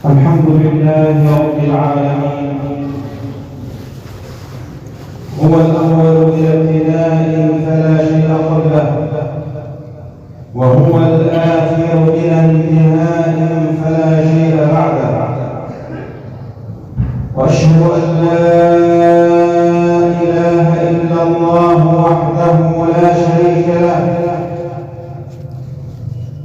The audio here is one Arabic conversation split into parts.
الحمد لله رب العالمين. هو الأول بلا ابتداء فلا شيء قبله، وهو الآخر بلا انتهاء فلا شيء بعده، وأشهد أن لا إله إلا الله وحده لا شريك له،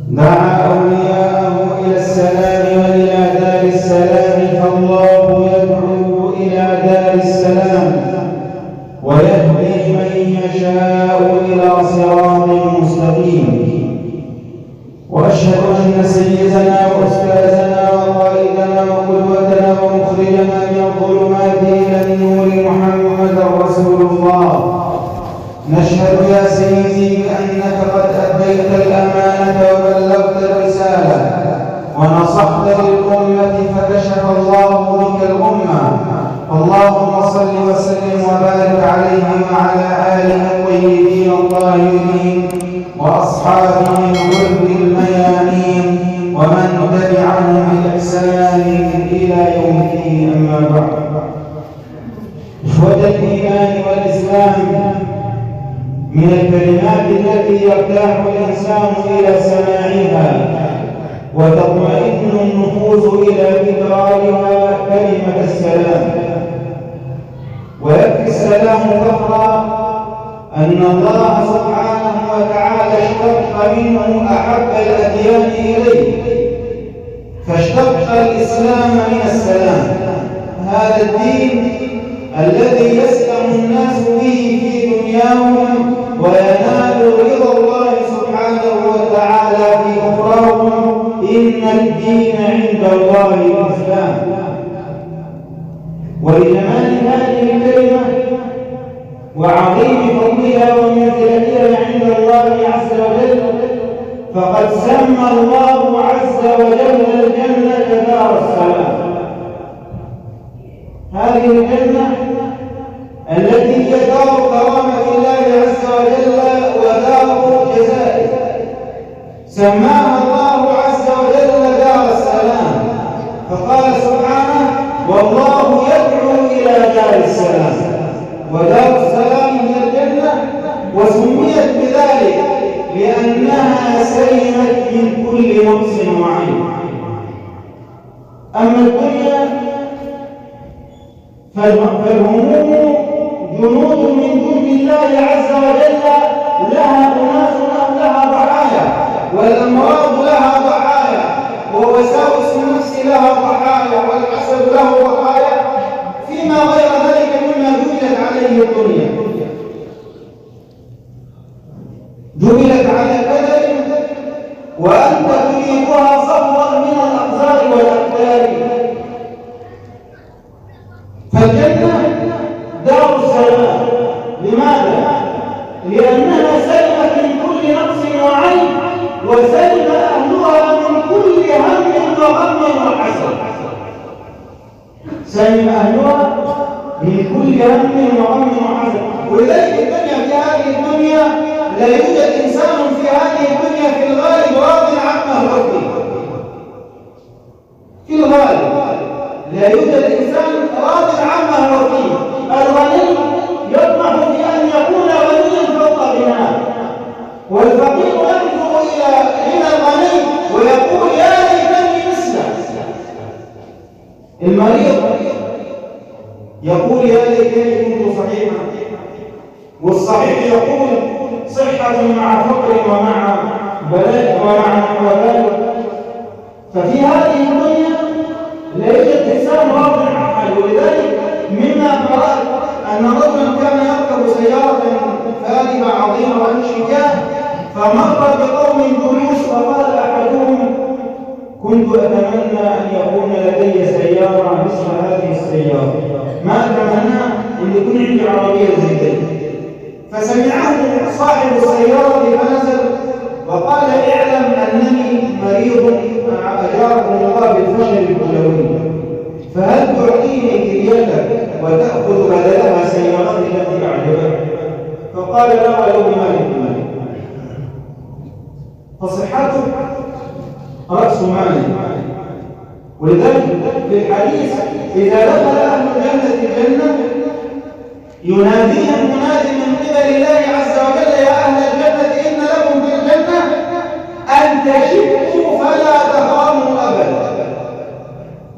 دعا أولياءه إلى السلام وإلى دار السلام، فالله يدعو إلى دار السلام ويهدي من يشاء إلى صراط مستقيم. وأشهد أن سيدنا وأستاذنا وقائدنا وقدوتنا ومخرجنا من الظلمات إلى النور محمد رسول الله. نشهد يا سيدي بأنك قد أديت الأمانة وبلغت الرسالة ونصحت للأمة فكشف الله بك الأمة. اللهم صل وسلم وبارك عليه وعلى آله الطيبين الطاهرين وأصحابه الغر الميامين ومن تبعهم بإحسان إلى يوم الدين. أما بعد، إخوة الإيمان والإسلام، من الكلمات التي يرتاح الإنسان إلى سماعها وتطمئن النفوس إلى تكرارها كلمة السلام. ويكفي السلام فخرا أن الله سبحانه وتعالى اشتق منه أحب الأديان إليه، فاشتق الإسلام من السلام، هذا الدين الذي يسلم الناس به في دنياهم وينال رضا الله سبحانه وتعالى في أخراهم. إن الدين عند الله الإسلام. ولجمال هذه الكلمة وعظيم فضلها ومنزلتها عند الله عز وجل، فقد سمى الله عز وجل الجنة دار السلام. هذه الجنة التي هي دار كرامة الله عز وجل ودار جزائه، سماها الله عز وجل دار السلام، فقال سبحانه: والله يدعو إلى دار السلام. ودار السلام هي الجنة، وسميت بذلك لأنها سلمت من كل نقص وعيب. أما الدنيا فالهموم جنود من جند الله عز وجل، لها أناس لها ضحايا، والأمراض لها ضحايا، ووساوس النفس لها ضحايا، والحسد له ضحايا، فيما غير ذلك مما جبلت عليه الدنيا. جبلت على الكدر، وأنت تريدها صفوا من الأقذار والأقدار. فالجنة دار السلام. لماذا؟ لأنها سلمت من كل نقص وعيب، وسلم أهلها من كل هم وغم وحسد. سلم أهلها من كل هم وغم وحسد. ولذلك الدنيا، في هذه الدنيا لا يوجد إنسان في هذه الدنيا في الغالب راض عما هو فيه. في الغالب لا يوجد إنسان راض عما هو فيه. الغني يطمح في أن يكون غنيا فوق غناه، والفقير ينظر إلى الغني ويقول: يا ليتني مثله. المريض يقول: يا ليتني كنت صحيحا. والصحيح يقول: صحة مع فقر ومع بلاء ومع وباء. ففي هذه الدنيا لا يوجد إنسان راض عن حاله. ولذلك مما قرأت أن رجلا كان يركب سيارة فارهة عظيمة وانشجاه، فمر بقوم جلوس، فقال أحدهم: كنت أتمنى أن يكون لدي سيارة مثل هذه السيارة، ما أتمنى أن يكون عندي عربية زي ذلك. فسمعه صاحب السيارة فنزل وقال: اعلم أنني مريض أجاركم الله بالفشل الكلوي، فهل تعطيني كليتك وتأخذ بدلها سيارتي التي أعجبك؟ فقال: لا ولو بمالك. فصحته رأس مالي، ولذلك في الحديث إذا دخل أهل الجنة الجنة يناديهم منادي من قبل الله عز وجل يا أهل الجنة إن لكم في الجنة أن تشبوا فلا تهرموا أبدا.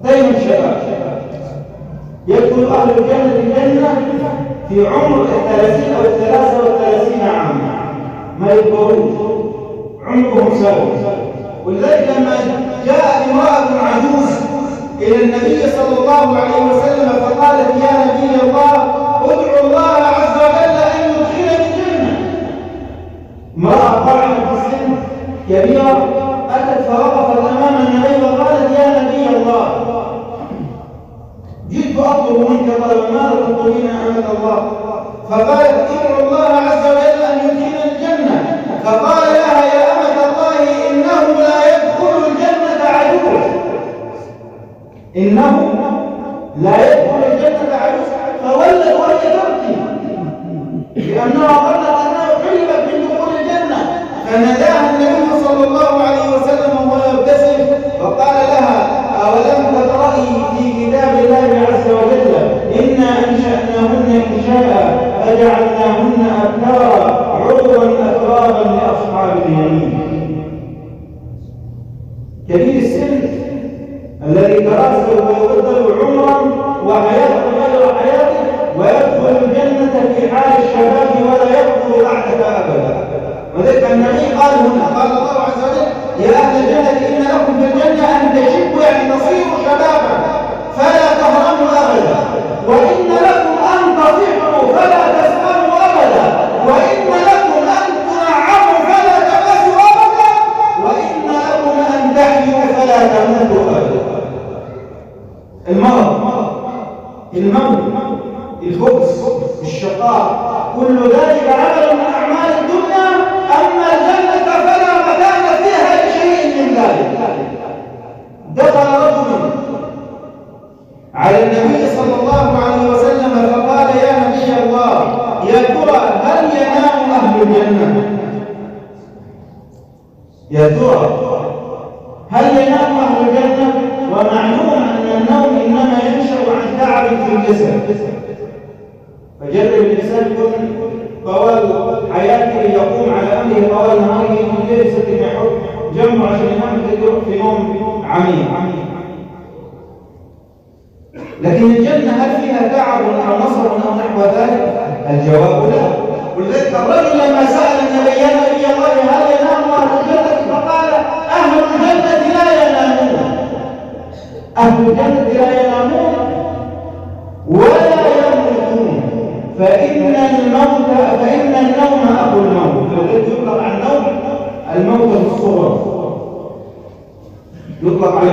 دائما شباب يدخل أهل الجنة الجنة في عمر 30 أو 33 عاما، ما يكبرون، عمرهم سوا. ولذلك لما جاءت امرأة عجوز إلى النبي صلى الله عليه وسلم فقالت يا نبي الله ادعو الله عز وجل أن يدخلني الجنة. امرأة طالعة في السن كبيرة أتت فوقفت أمام النبي وقالت يا نبي الله جئت أطلب منك طلبا، ماذا تطلبين يا أمة الله؟ فقالت ادعو الله عز وجل أن يدخلني الجنة. فقال لها يا أمة الله إنه لا يدخل الجنة عجوز، إنه لا يدخل الجنة عجوز. فولت وهي تبكي لأنها ظنت أنها حرمت من دخول الجنة. فناداها النبي صلى الله عليه وسلم وهو يبتسم وقال لها أولم تقرأي في كتاب الله عز وجل إنا أنشأناهن إنشاء فجعلناهن أبكارا عربا أترابا لأصحاب اليمين. كبير السن الذي تراسل ويبدل عمرا وحياته غير حياته ويدخل الجنة في حال الشباب ولا يدخل بعدها أبدا. وذلك النبي قال هنا قال الله عز وجل يا أهل الجنة إن لكم في الجنة أن تشبوا يعني تصيروا شبابا فلا تهرموا أبدا، وإن لكم أن تصحوا فلا تسأموا أبدا، وإن لكم أن تنعموا فلا تبسوا أبدا، وإن لكم أن تحيوا فلا تموتوا أبدا. الموت، الخبز، الشقاء، كل ذلك عمل من أعمال الدنيا. أما الجنة فلا مكان فيها لشيء من ذلك. دخل رجل على النبي صلى الله عليه وسلم فقال يا نبي الله يا ترى هل ينام أهل الجنة؟ يا ترى هل ينام أهل الجنة؟ ومعلوم أن النوم إنما ينشأ عن تعب في الجسد. فجرب الإنسان يكون طوال حياته يقوم على أمره طوال نهاره من غير ست يحط جنبه عشان ينام في نوم عميق. لكن الجنة هل فيها تعب أو نصر أو نحو ذلك؟ الجواب لا. ولذلك الرجل لما سأل النبي يا نبي الله هل ينام أهل الجنة؟ فقال أهل الجنة لا ينامون، أهل الجنة لا ينامون ولا يموتون، فإن النوم أبو الموت. ولذلك يطلق على الموت الصغرى، يطلق على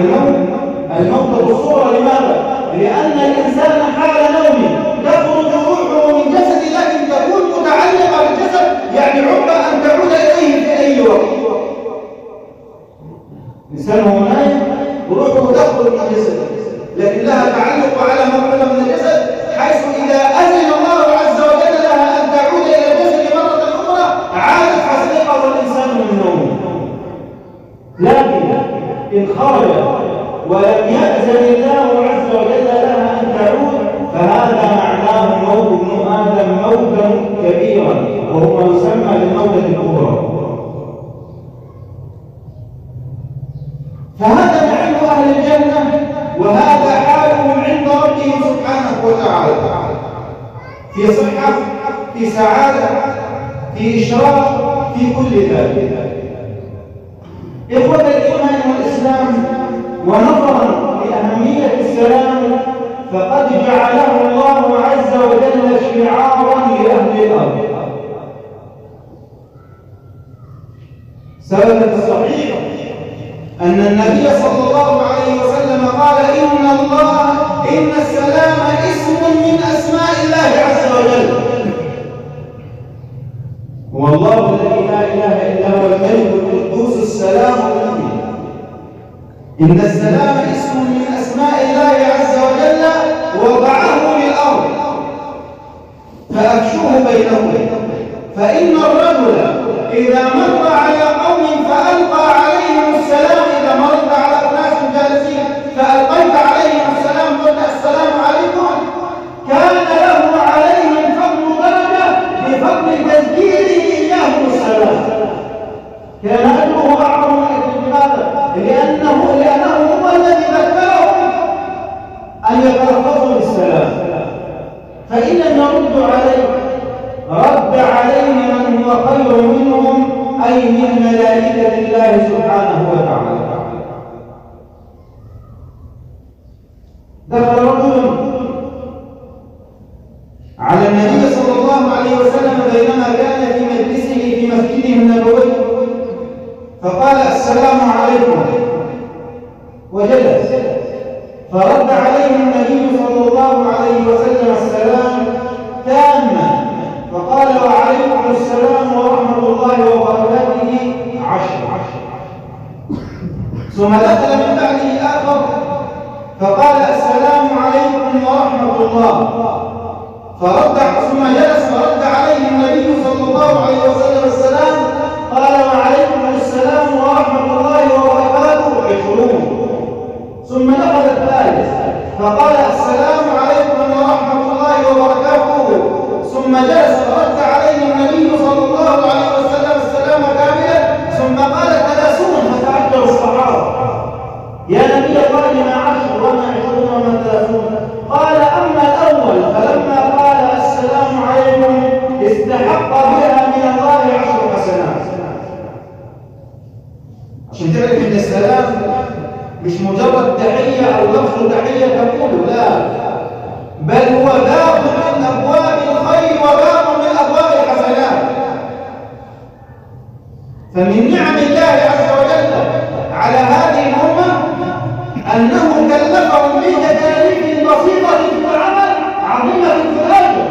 الموت الصغرى. لماذا؟ لأن الإنسان حال نومه تخرج روحه من جسده لكن تكون متعلقة بالجسد، يعني عقبة أن تعود إليه في أي وقت. الإنسان هو نايم وروحه تخرج من جسده لكن لها تعلق على مرحلة من الجسد، حيث إذا أذن الله عز وجل لها أن تعود إلى الجسد مرة أخرى عادت فاستيقظ الإنسان من نومه. لكن إن خرج ولم يأذن الله عز وجل لها أن تعود فهذا معناه موت ابن آدم موتا كبيرا، وهو يسمى بالموتة الكبرى. فهذا نعيم أهل الجنة، وهذا حالهم عند ربهم سبحانه وتعالى، في صحة، في سعادة، في إشراف، في كل ذلك. إخوة الإيمان والإسلام، ونظرا لأهمية السلام فقد جعله الله عز وجل شعارا لأهل الأرض. ثبت في الصحيح أن النبي صلى الله عليه وسلم قال إن السلام اسم من أسماء الله عز وجل، هو الله الذي لا إله إلا هو الملك القدوس السلام المؤمن. إن السلام اسم من أسماء الله عز وجل وضعه للأرض فأفشوه بينهم، فإن الرجل إذا مر على قوم فألقى عليهم السلام، إذا مرت على أناس جالسين فألقى لأنه هو الذي ذكرهم أن يتلفظوا بالسلام. فإن لم يردوا عليه رد عليه من هو خير منهم، أي من ملائكة الله سبحانه وتعالى. دخل رجل على النبي صلى الله عليه وسلم بينما كان في مجلسه في مسجده النبوي، فقال السلام عليكم وجلس، فرد عليه النبي صلى الله عليه وسلم السلام تاما، فقال وعليكم السلام ورحمة الله وبركاته 10. ثم دخل من بعده آخر فقال السلام عليكم ورحمة الله، ثم جلس فرد عليه النبي صلى الله عليه وسلم السلام، قال وعليكم السلام ورحمة الله وبركاته 20. ثم دخل الثالث فقال السلام عليكم ورحمة الله وبركاته، ثم جلس فرد عليه النبي صلى الله عليه وسلم السلام كاملا، ثم قال 30. فتعجب الصحابة يا نبي الله ما 10 وما 20 وما 30؟ قال أما الأول فلما قال السلام عليكم استحق بها من الله 10 حسنات. عشان تعرف ان السلام مش مجرد تحية أو لفظ تحية تقول، لا، بل هو باب من أبواب الخير وباب من أبواب الحسنات. فمن نعم الله عز وجل على هذه الأمة أنه كلفهم بتكاليف بسيطة في العمل عظيمة في الأجر.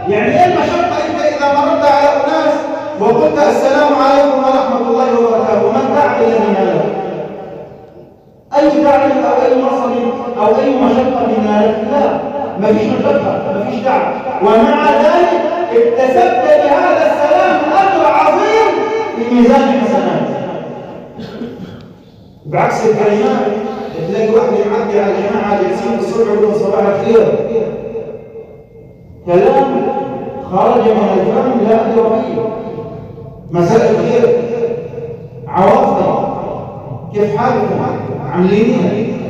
يعني إيه المشقة؟ أنت إذا مررت على أناس وقلت السلام عليكم ورحمة الله وبركاته، من تعب الذي هذا؟ أي تعب أو أي مصر أو أي مشقة من هذا؟ لا، ما فيش مشقة، ما فيش تعب، ومع ذلك اكتسبت بهذا السلام أجر عظيم في ميزان الحسنات. بعكس الكلمات تلاقي واحد يعدي على الجماعة جالسين الصبح يقول صباح الخير، كلام خرج من الفم لا أدري فيه. مساء الخير، عواطف، كيف حالكم، عاملين؟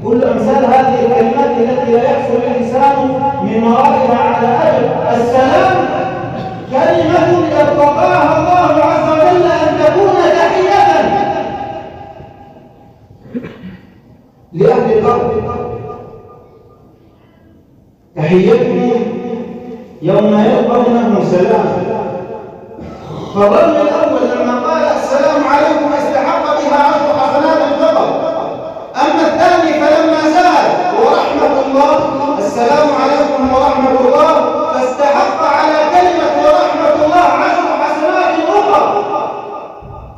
كل أمثال هذه الكلمات التي لا يحصل الإنسان من ورائها على أجر. السلام كلمة ارتضاها الله عز وجل أن تكون تحية لأهل الأرض. تحيتهم يوم يلقونه سلام. فالرجل الأول لما قال السلام عليكم استحق بها 10 حسنات فقط. أما الثاني فلما زاد ورحمة الله، السلام عليكم ورحمة الله، فاستحق على كلمة ورحمة الله 10 حسنات أخرى،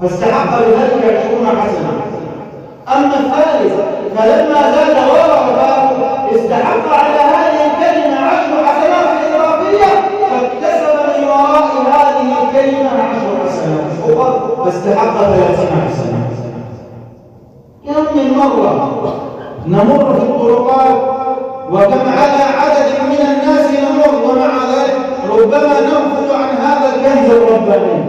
فاستحق بذلك 20 حسنة. أما الثالث فلما زاد ورحمة استحق على هذه الكلمة 10 حسنات إضافية، فاكتسب من وراء هذه الكلمة 10 حسنات أخرى، فاستحق 30 حسنة. كم من مرة نمر في الطرقات وكم على عدد من الناس نمر، ومع ذلك ربما نغفل عن هذا الكنز الرباني،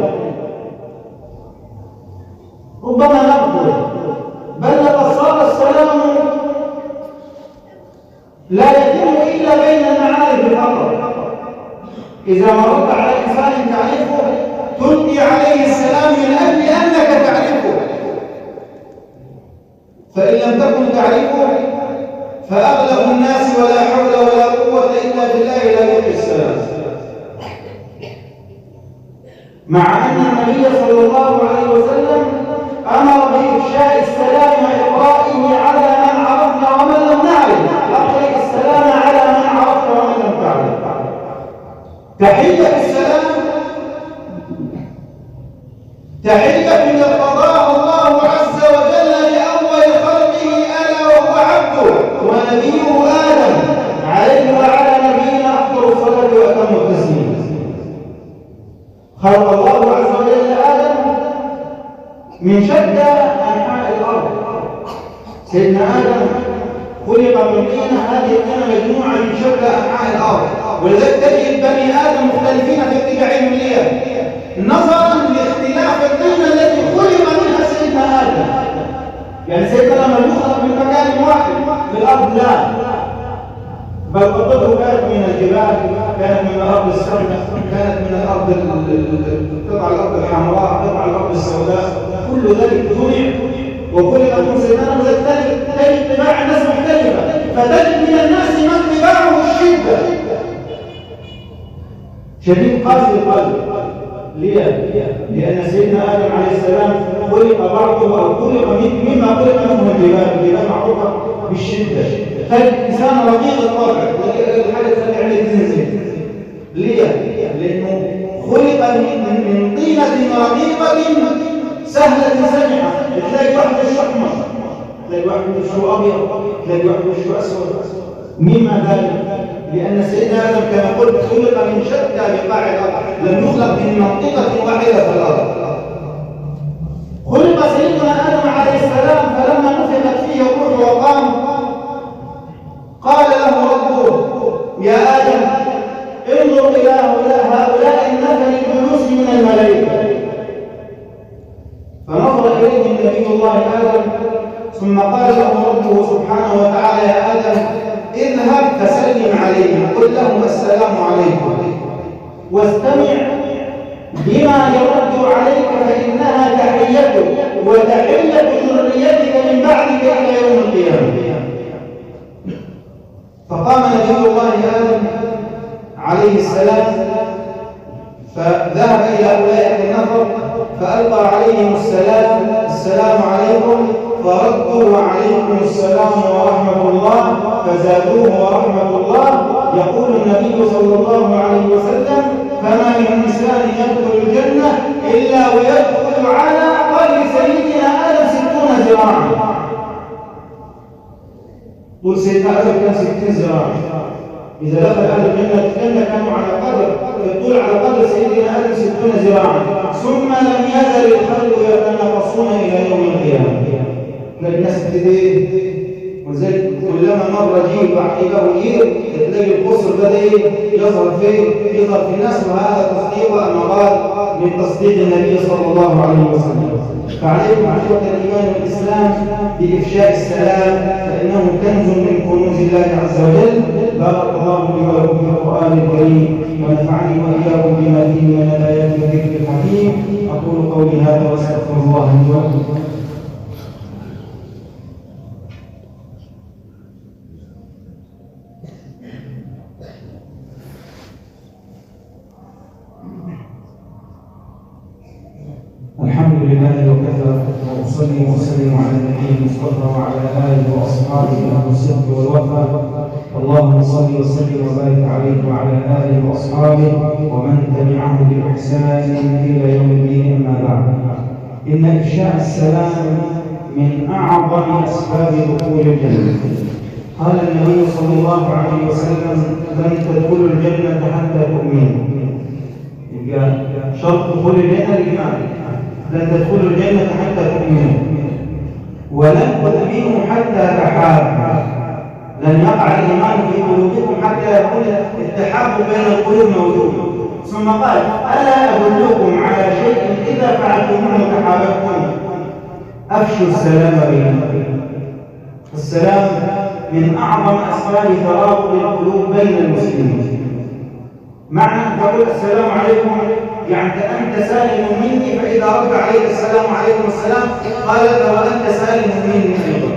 ربما نغفل، بل لقد صار السلام لا يتم إلا بين المعارف فقط. إذا مررت على إنسان تعرفه تلقي عليه السلام من أجل أنك تعرفه، فإن لم تكن تعرفه فأغلب الناس ولا حول ولا قوة إلا بالله لا يلقي السلام. مع أن النبي صلى الله عليه وسلم أمر بإفشاء السلام وإقرائه على من عرفنا ومن لم نعرف. أقرئ السلام على من عرفنا ومن لم تعرف. تحية السلام تحية ارتضاها الله عز وجل لأول خلقه ألا وهو عبده ونبيه آدم عليه وعلى نبينا أفضل الصلاة وأتم التسليم. خلق الله عز وجل آدم من شتى أنحاء الأرض. سيدنا آدم خلق من طينة، هذه الطينة مجموعة من شتى أنحاء الأرض، ولذلك تجد بني آدم مختلفين في اتباعهم ليه نظرا لاختلاف الطينة التي خلق منها سيدنا آدم. يعني سيدنا لما يخلق من مكان واحد في الأرض لا، بل قطته كانت من الجبال، كانت من الأرض السمراء، كانت من الأرض قطع الأرض الحمراء، قطع الأرض السوداء، كل ذلك جمع وخلق من سيدنا تجد طباع الناس مختلفة، فتجد من الناس من طباعه الشدة شديد قاسي القلب. ليه؟ لأن سيدنا آدم عليه السلام خلق بعضه أو خلق مما خلق منه الجبال معروفة بالشدة. فالإنسان رقيق الطبع، الحاجة تخلي عليه تنزل. ليه؟ لأنه خلق من طينة رقيقة سهلة سمحة، تلاقي واحد وشه أحمر، تلاقي واحد وشه أبيض، تلاقي واحد وشه أسود. مما ذلك؟ لأن سيدنا آدم كما قلت خلق من شتى بقاع الأرض، لم يخلق من منطقة واحدة في الأرض. خلق سيدنا آدم عليه السلام فلما نفخت فيه الروح وقام قال له ربه يا آدم انظر إلى هؤلاء النفر الجلوس من الملائكة. فنظر إليهم نبي الله آدم ثم قال له ربه سبحانه وتعالى يا آدم اذهب فسلم عليهم قل لهم السلام عليكم واستمع بما يرد عليك فإنها تحيتك وتحية ذريتك من بعدك إلى يوم القيامة. فقام نبي الله آدم عليه السلام فذهب إلى أولئك النفر فألقى عليهم السلام عليكم، فردوا وعليكم السلام ورحمة الله فزادوه ورحمة الله. يقول النبي صلى الله عليه وسلم فما من إنسان يدخل الجنة إلا ويدخل على قدر سيدنا آدم 60 ذراعا. طول سيدنا آدم كان 60 ذراعا. إذا دخل أهل الجنة كانوا على قدر الطول على قدر سيدنا آدم 60 ذراعا، ثم لم يزل الخلق يتناقصون إلى يوم القيامة. الناس تبتدي وزي كلما مر جيل بعقيبه جيل تلاقي القصر بدأ يظهر في الناس، وهذا تصديق أمارات من تصديق النبي صلى الله عليه وسلم. فعليكم أخوة الإيمان والإسلام بإفشاء السلام فإنه كنز من كنوز الله عز وجل. بارك الله لي ولكم في القرآن الكريم ونفعني وإياكم بما فيه من الآيات والذكر الحكيم. أقول قولي هذا وأستغفر الله لي ولكم. الحمد لله وكفى وأصلي وأسلم على النبي المصطفى وعلى آله وأصحابه أهل الصدق والوفاء. اللهم صل وسلم وبارك عليه وعلى آله وأصحابه ومن تبعه بإحسان إلى يوم الدين. أما بعد، إن إفشاء السلام من أعظم أسباب دخول الجنة. قال النبي صلى الله عليه وسلم لن تدخلوا الجنة حتى تؤمنوا. شرط دخول الجنة الإيمان. لن تدخلوا الجنة حتى تؤمنوا ولن تؤمنوا حتى تحابوا. لن يقع الإيمان في قلوبكم حتى يكون التحاب بين القلوب موجود. ثم قال ألا أدلكم على شيء إذا فعلتموه تحاببتم؟ أفشوا السلام بينكم. السلام من أعظم أسباب ترابط القلوب بين المسلمين. معنى تقول السلام عليكم يعني أنت سالم مني، فإذا رد عليك السلام عليكم السلام قال وأنت سالم مني أيضا.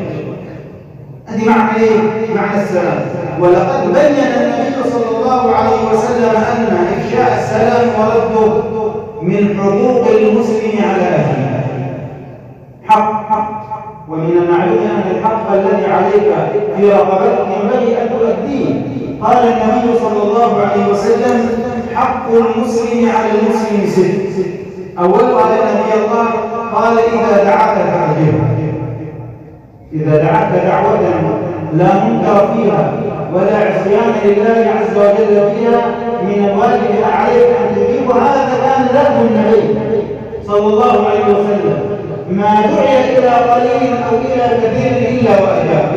هذه معنى إيه؟ معنى السلام. ولقد بين النبي صلى الله عليه وسلم أن إفشاء السلام ورده من حقوق المسلم على أخيه. حق، ومن المعلوم أن الحق الذي عليك في رقبتك ينبغي أن تؤديه. قال النبي صلى الله عليه وسلم حق المسلم على المسلم 6. أولها لنبي الله قال إذا دعاك فأجبه. إذا دعاك دعوة لا منكر فيها ولا عصيان لله عز وجل فيها من الواجب عليك أن تجيب. هذا كان له النبي صلى الله عليه وسلم، ما دعي إلى قليل أو إلى كثير إلا وأجاب،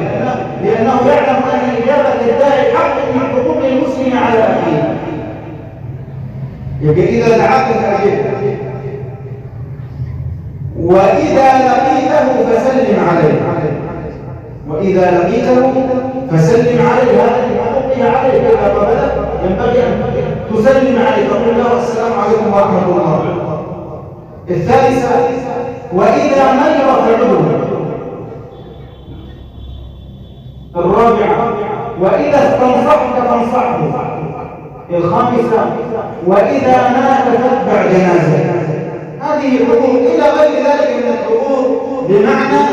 لأنه يعلم أن إجابة الداعي حق من حقوق المسلم على أخيه. يبقى إذا دعاك فأجبه، وإذا لقيته فسلم عليه. وإذا لقيته فسلم عليه، هذا من حقوقه عليك، إذا قبلك ينبغي أن تسلم عليه، تقول له السلام عليكم ورحمة الله. الثالثة وإذا مرض فعله. الرابعة وإذا استنصحك فانصحه. الخامسة وإذا مات فاتبع جنازته. هذه الحقوق إلى غير ذلك من الحقوق، بمعنى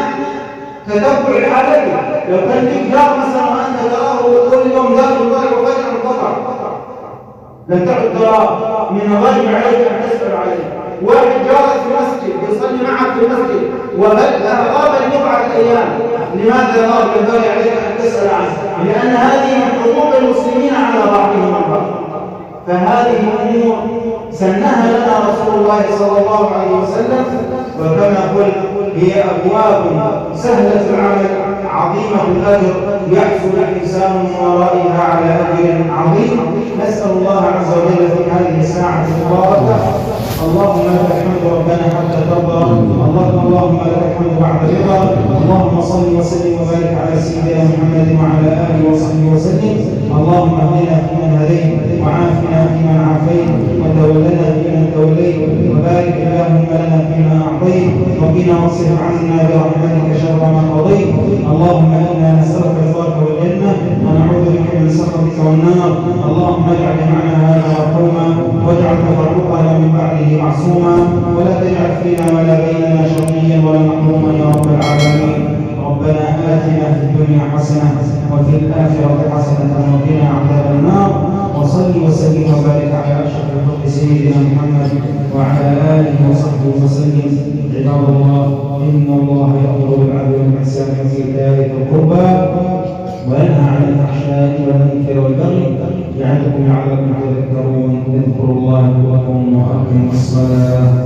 تتبع العدد. لو كان لك جار مثلا وأنت تراه كل يوم ذات الضرب وفجأة انقطع، لن تعد تراه، من الواجب عليك أن تسأل عليه. واحد جارك في مسجد يصلي معك في المسجد وغاب بضعة أيام، لماذا غاب؟ ينبغي عليك أن تسأل عنه، لأن هذه من حقوق المسلمين على بعضهم البعض. فهذه الأمور سنها لنا رسول الله صلى الله عليه وسلم، وكما قلت هي أبواب سهلة العمل عظيمة الأجر، يحصل الإنسان من ورائها على أجر عظيم. نسأل الله عز وجل في هذه الساعة المباركة، اللهم لك الحمد ربنا حتى ترضى، اللهم لك الحمد بعد رضا. اللهم صل وسلم وبارك على سيدنا محمد وعلى آله وصحبه وسلم. اللهم اهدنا فيمن هديت، وعافنا فيمن عافيت، وتولنا فيمن توليت، وبارك اللهم لنا فيما أعطيت، وقنا واصرف عنا برحمتك شر ما قضيت. اللهم إنا نسألك رضاك والجنة، ونعوذ بك من سخطك والنار. اللهم اجعل جمعنا هذا مرحوما، واجعل تفرقنا من بعده معصوما، ولا تجعل فينا ولا بيننا شقيا ولا محروما يا رب العالمين. ربنا آتنا في الدنيا حسنة وفي الآخرة حسنة وقنا عذاب النار. وصل وسلم وبارك على أشرف الخلق سيدنا محمد وعلى آله وصحبه وسلم. عباد الله، إن الله يأمر بالعدل والإحسان وإيتاء ذي القربى وينهى عن الفحشاء والمنكر والبغي يعظكم لعلكم تذكرون. اذكروا الله يذكركم وأقيموا الصلاة.